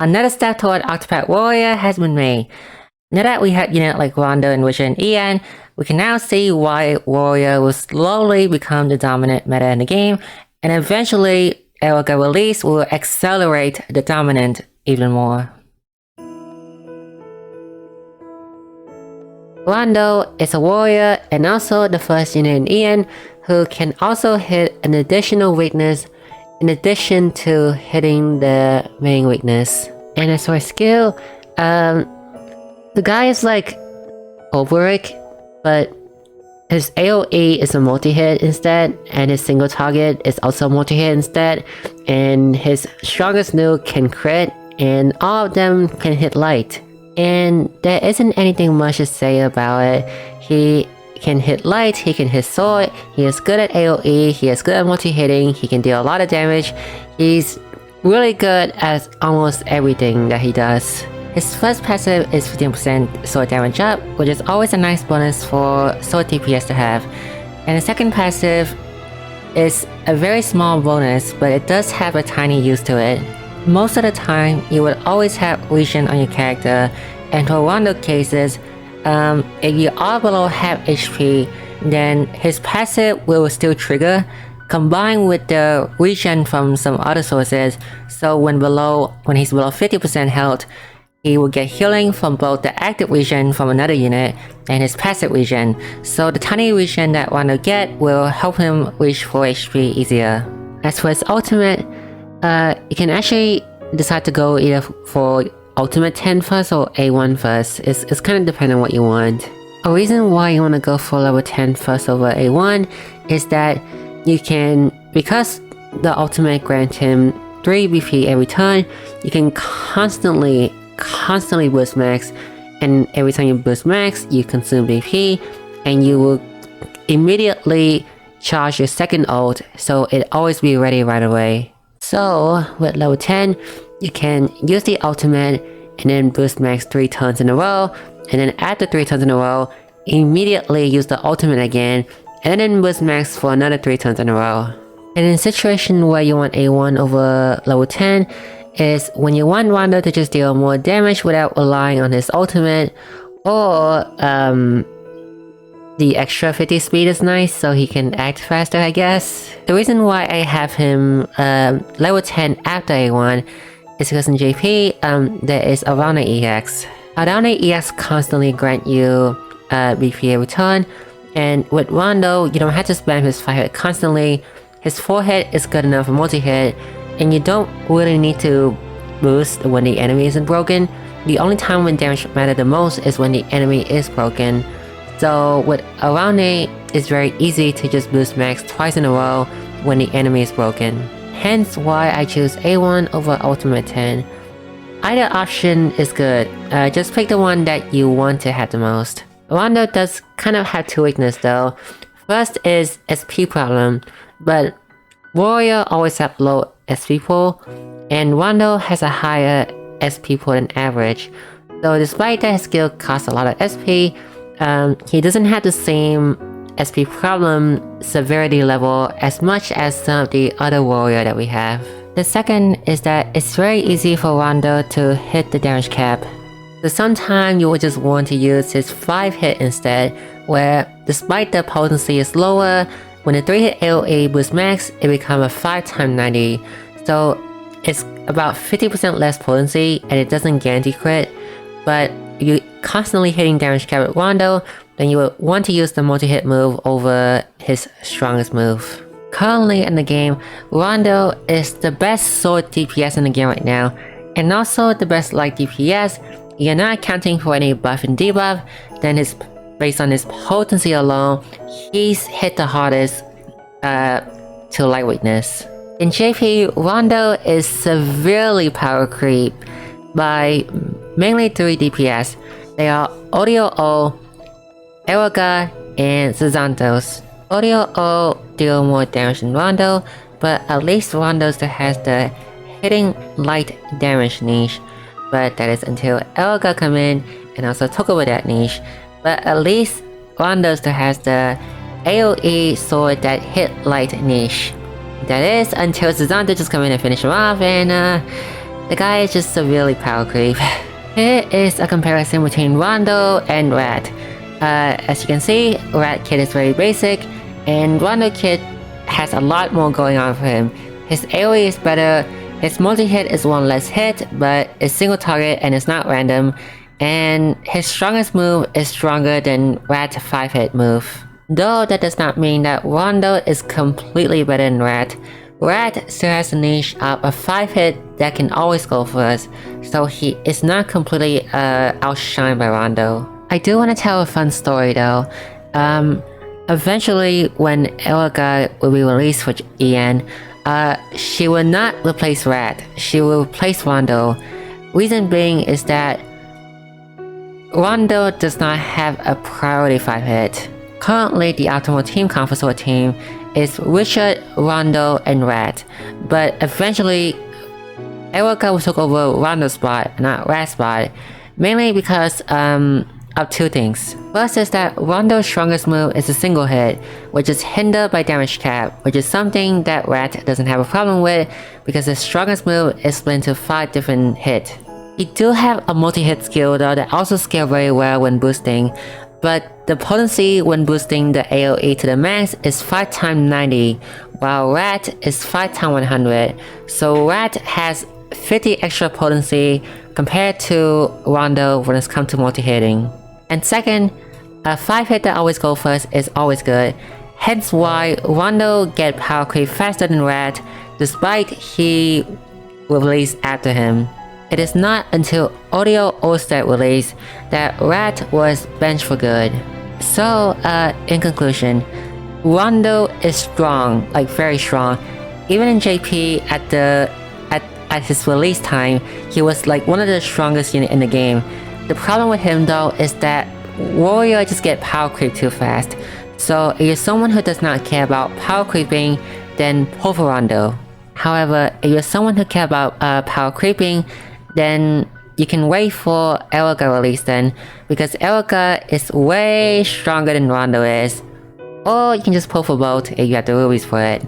Another step toward Octopath Warrior has been made. Now that we had units like Rondo and Witcher and Ian, we can now see why Warrior will slowly become the dominant meta in the game, and eventually Elga release will accelerate the dominant even more. Rondo is a warrior and also the first unit in Ian who can also hit an additional weakness in addition to hitting the main weakness. And as for his skill, the guy is like Oberic, but his AoE is a multi-hit instead, and his single target is also multi-hit instead, and his strongest nuke can crit, and all of them can hit light. And there isn't anything much to say about it. He can hit light, he can hit sword, he is good at AoE, he is good at multi-hitting, he can deal a lot of damage. He's really good at almost everything that he does. His first passive is 15% sword damage up, which is always a nice bonus for sword DPS to have. And the second passive is a very small bonus, but it does have a tiny use to it. Most of the time, you would always have regen on your character, and for Rondo cases, if you are below half HP, then his passive will still trigger, combined with the regen from some other sources, so when he's below 50% health, he will get healing from both the active regen from another unit and his passive regen, so the tiny regen that Rondo get will help him reach 4 HP easier. As for his ultimate, you can actually decide to go either for ultimate 10 first or A1 first. It's kind of dependent on what you want. A reason why you want to go for level 10 first over A1 is that you can, because the ultimate grants him 3 BP every turn, you can constantly boost max, and every time you boost max, you consume BP, and you will immediately charge your second ult, so it always be ready right away. So with level 10, you can use the ultimate and then boost max 3 turns in a row, and then after 3 turns in a row, immediately use the ultimate again, and then boost max for another 3 turns in a row. And in a situation where you want A1 over level 10, is when you want Rondo to just deal more damage without relying on his ultimate, or the extra 50 speed is nice so he can act faster, I guess. The reason why I have him level 10 after A1 is because in JP, there is a Rondo EX. A Rondo EX constantly grant you BP every turn, and with Rondo, you don't have to spam his 5-hit constantly. His 4-hit is good enough for multi-hit, and you don't really need to boost when the enemy isn't broken. The only time when damage matters the most is when the enemy is broken. So with Rondo, it's very easy to just boost max twice in a row when the enemy is broken. Hence why I choose A1 over Ultimate 10. Either option is good, just pick the one that you want to have the most. Rondo does kind of have 2 weaknesses though. First is SP problem, but Warrior always have low SP pool, and Rondo has a higher SP pool than average. So despite that his skill costs a lot of SP, he doesn't have the same SP problem severity level as much as some of the other warrior that we have. The second is that it's very easy for Rondo to hit the damage cap. So sometimes you will just want to use his 5-hit instead, where despite the potency is lower, when the 3-hit AoE boosts max, it becomes a 5x90. So it's about 50% less potency and it doesn't guarantee crit, but if you're constantly hitting damage cap with Rondo, then you would want to use the multi-hit move over his strongest move. Currently in the game, Rondo is the best sword DPS in the game right now, and also the best light DPS. You're not accounting for any buff and debuff, then based on his potency alone, he's hit the hardest to light weakness. In JP, Rondo is severely power creep by mainly 3 DPS. They are Audio O, Elga, and Zazantos. Audio O deal more damage than Rondo, but at least Rondo still has the hitting light damage niche, but that is until Elga come in and also took over that niche. But at least Rondo still has the AoE sword that hit light niche. That is until Zazanta just come in and finish him off, and The guy is just severely power creep. Here is a comparison between Rondo and Rat. As you can see, Rat Kid is very basic, and Rondo Kid has a lot more going on for him. His AoE is better, his multi-hit is one less hit, but it's single target and it's not random, and his strongest move is stronger than Rat's 5-hit move. Though that does not mean that Rondo is completely better than Rat. Rat still has a niche of a 5-hit that can always go first, so he is not completely outshined by Rondo. I do want to tell a fun story though. Eventually when Erica will be released for EN, she will not replace Rat, she will replace Rondo. Reason being is that Rondo does not have a priority 5-hit. Currently, the optimal team comp for Sword Team is Richard, Rondo, and Rat, but eventually Erica will take over Rondo's spot, not Rat's spot, mainly because of two things. First is that Rondo's strongest move is a single hit, which is hindered by damage cap, which is something that Rat doesn't have a problem with because his strongest move is split into 5 different hits. He do have a multi-hit skill though that also scales very well when boosting, but the potency when boosting the AoE to the max is 5 times 90, while Rat is 5 times 100, so Rat has 50 extra potency compared to Rondo when it's come to multi-hitting. And second, a 5-hit that always goes first is always good, hence why Rondo get power creep faster than Rat, despite he will release after him. It is not until Audio All-Stat release that Rat was benched for good. So, in conclusion, Rondo is strong, like very strong. Even in JP at his release time, he was like one of the strongest units in the game. The problem with him though is that Warrior just get power creep too fast. So if you're someone who does not care about power creeping, then pull for Rondo. However, if you're someone who cares about power creeping, then you can wait for Erica release then, because Erica is way stronger than Rondo is. Or you can just pull for both if you have the rubies for it.